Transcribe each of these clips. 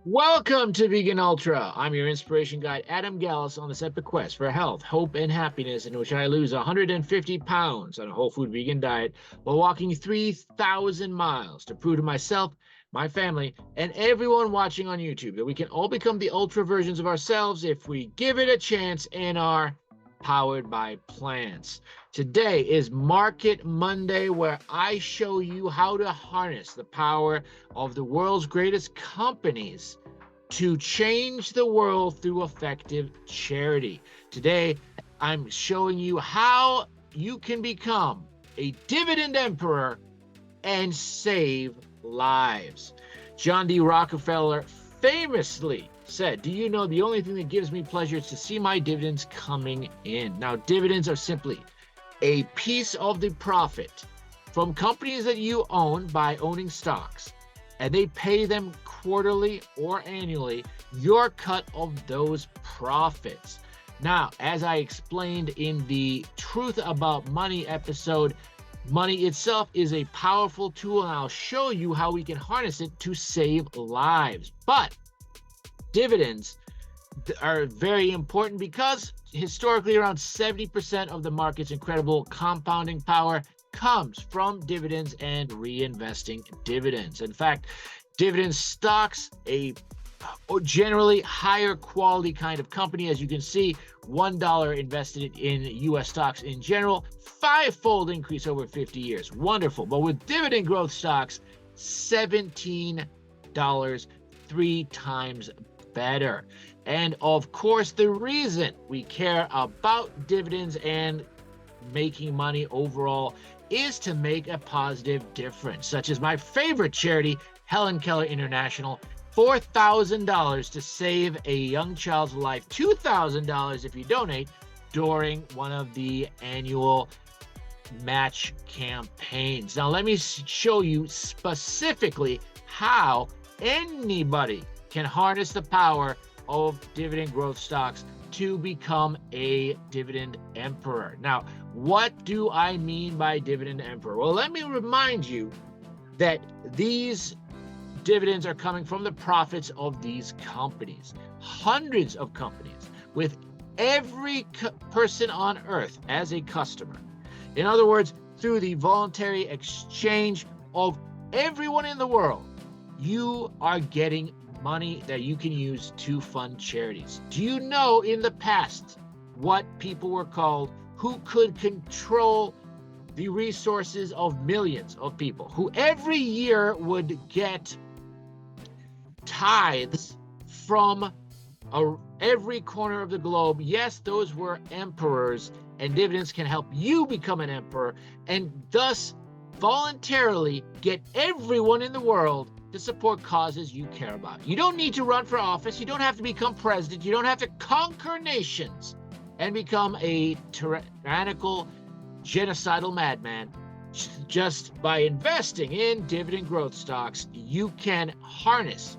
Welcome to Vegan Ultra. I'm your inspiration guide, Adam Gallus, on this epic quest for health, hope, and happiness, in which I lose 150 pounds on a whole food vegan diet while walking 3,000 miles to prove to myself, my family, and everyone watching on YouTube that we can all become the ultra versions of ourselves if we give it a chance and are powered by plants. Today is Market Monday, where I show you how to harness the power of the world's greatest companies to change the world through effective charity. Today, I'm showing you how you can become a dividend emperor and save lives. John D. Rockefeller famously said, "Do you know the only thing that gives me pleasure is to see my dividends coming in?" Now, dividends are simply a piece of the profit from companies that you own by owning stocks, and they pay them quarterly or annually your cut of those profits. Now, as I explained in the Truth About Money episode, money itself is a powerful tool, and I'll show you how we can harness it to save lives. But dividends are very important because historically around 70% of the market's incredible compounding power comes from dividends and reinvesting dividends. In fact, dividend stocks, a generally higher quality kind of company. As you can see, $1 invested in US stocks in general, five-fold increase over 50 years. Wonderful. But with dividend growth stocks, $17, three times better. And of course, the reason we care about dividends and making money overall is to make a positive difference, such as my favorite charity, Helen Keller International, $4,000 to save a young child's life, $2,000 if you donate during one of the annual match campaigns. Now, let me show you specifically how anybody can harness the power of dividend growth stocks to become a dividend emperor. Now, what do I mean by dividend emperor? Well, let me remind you that these dividends are coming from the profits of these companies, hundreds of companies, with every person on earth as a customer. In other words, through the voluntary exchange of everyone in the world, you are getting money that you can use to fund charities. Do you know in the past what people were called who could control the resources of millions of people, who every year would get tithes from every corner of the globe? Yes, those were emperors, and dividends can help you become an emperor and thus voluntarily get everyone in the world to support causes you care about. You don't need to run for office. You don't have to become president. You don't have to conquer nations and become a tyrannical, genocidal madman. Just by investing in dividend growth stocks, you can harness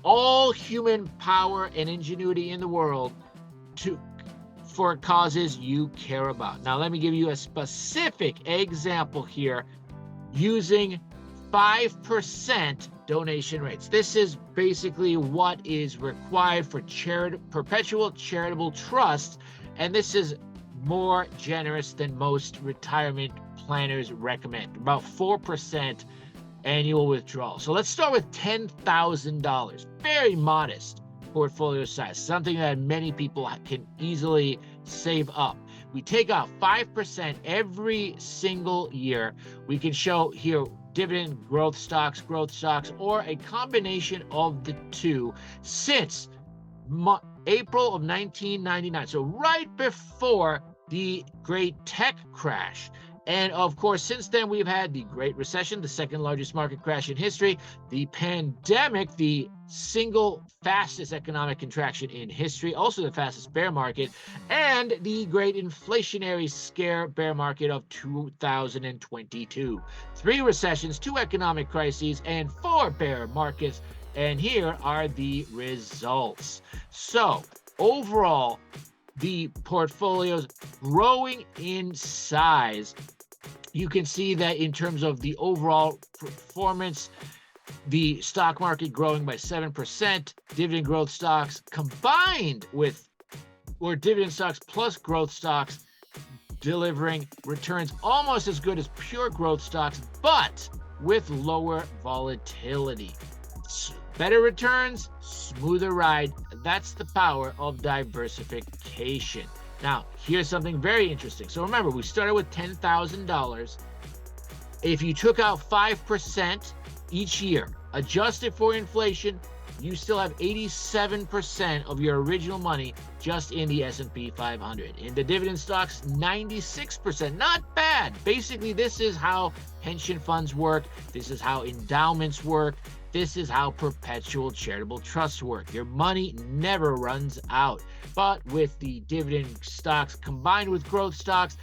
all human power and ingenuity in the world for causes you care about. Now, let me give you a specific example here using 5% donation rates. This is basically what is required for perpetual charitable trusts, and this is more generous than most retirement planners recommend, about 4% annual withdrawal. So let's start with $10,000, very modest portfolio size, something that many people can easily save up. We take out 5% every single year. We can show here dividend growth stocks, or a combination of the two since April of 1999. So right before the great tech crash. And of course, since then, we've had the Great Recession, the second largest market crash in history, the pandemic, the single fastest economic contraction in history, also the fastest bear market, and the great inflationary scare bear market of 2022. 3 recessions, 2 economic crises, and 4 bear markets. And here are the results. So overall, the portfolios growing in size. You can see that in terms of the overall performance, the stock market growing by 7%, dividend growth stocks combined with, or dividend stocks plus growth stocks delivering returns almost as good as pure growth stocks, but with lower volatility. Better returns, smoother ride. That's the power of diversification. Now, here's something very interesting. So remember, we started with $10,000. If you took out 5% each year, adjusted for inflation, you still have 87% of your original money just in the S&P 500. In the dividend stocks, 96%. Not bad. Basically, this is how pension funds work. This is how endowments work. This is how perpetual charitable trusts work. Your money never runs out. But with the dividend stocks combined with growth stocks,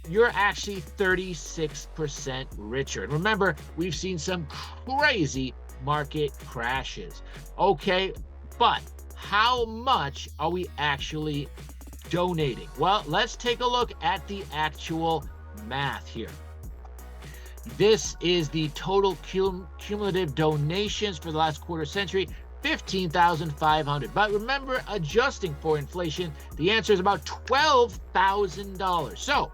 you're actually 36% richer. And remember, we've seen some crazy market crashes. Okay, but how much are we actually donating? Well, let's take a look at the actual math here. This is the total cumulative donations for the last quarter century, 15,500. But remember, adjusting for inflation, the answer is about $12,000. So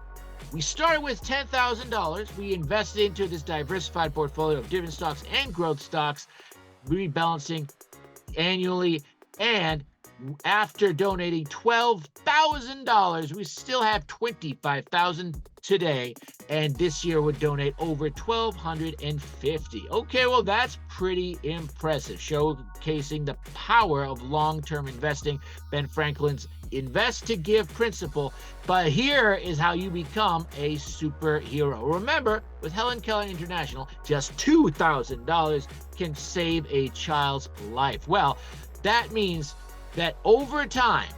we started with $10,000. We invested into this diversified portfolio of dividend stocks and growth stocks, rebalancing annually. And after donating $12,000, we still have $25,000 today. And this year would donate over $1,250. Okay, well, that's pretty impressive, showcasing the power of long-term investing. Ben Franklin's invest to give principle. But here is how you become a superhero. Remember, with Helen Keller International, just $2,000 can save a child's life. Well, that means that over time,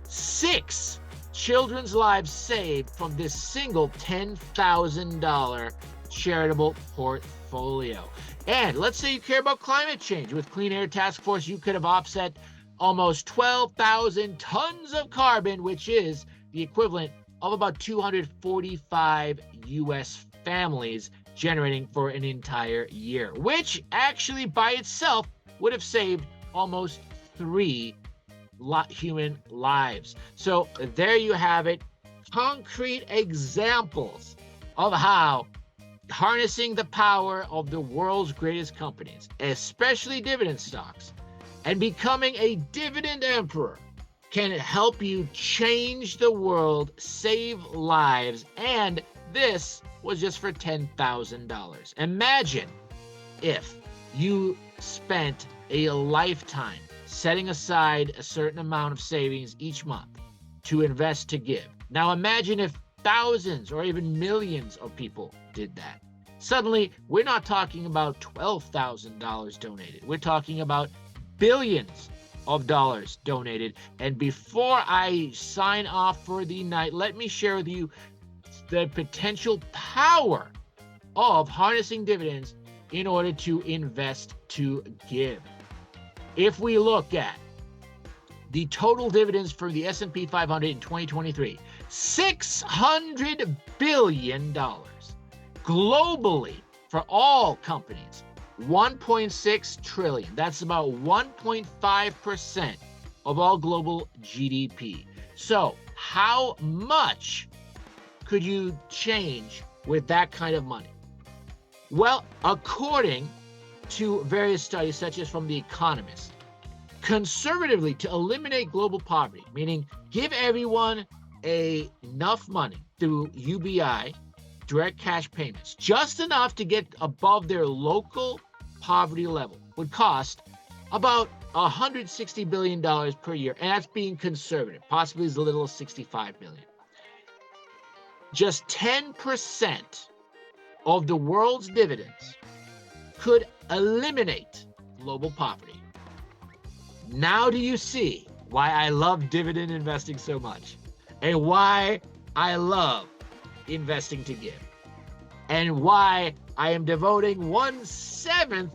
6 children's lives saved from this single $10,000 charitable portfolio. And let's say you care about climate change. With Clean Air Task Force, you could have offset almost 12,000 tons of carbon, which is the equivalent of about 245 U.S. families generating for an entire year, which actually by itself would have saved almost 3 human lives. So there you have it. Concrete examples of how harnessing the power of the world's greatest companies, especially dividend stocks, and becoming a dividend emperor can help you change the world, save lives, and this was just for $10,000. Imagine if you spent a lifetime setting aside a certain amount of savings each month to invest to give. Now imagine if thousands or even millions of people did that. Suddenly, we're not talking about $12,000 donated. We're talking about billions of dollars donated. And before I sign off for the night, let me share with you the potential power of harnessing dividends in order to invest to give. If we look at the total dividends for the S&P 500 in 2023, $600 billion globally for all companies, 1.6 trillion. That's about 1.5% of all global GDP. So how much could you change with that kind of money? Well, according to various studies, such as from The Economist, conservatively, to eliminate global poverty, meaning give everyone enough money through UBI, direct cash payments, just enough to get above their local poverty level, would cost about $160 billion per year, and that's being conservative, possibly as little as $65 billion. Just 10% of the world's dividends could eliminate global poverty. Now do you see why I love dividend investing so much, and why I love investing to give, and why I am devoting 1/7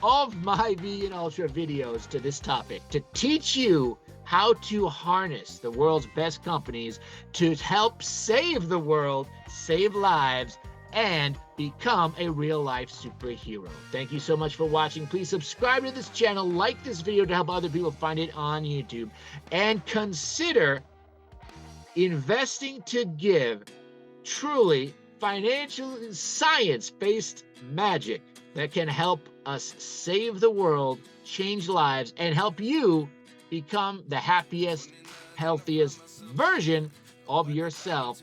of my V and Ultra videos to this topic, to teach you how to harness the world's best companies to help save the world, save lives, and become a real-life superhero. Thank you so much for watching. Please subscribe to this channel, like this video to help other people find it on YouTube, and consider investing to give. Truly financial science-based magic that can help us save the world, change lives, and help you become the happiest, healthiest version of yourself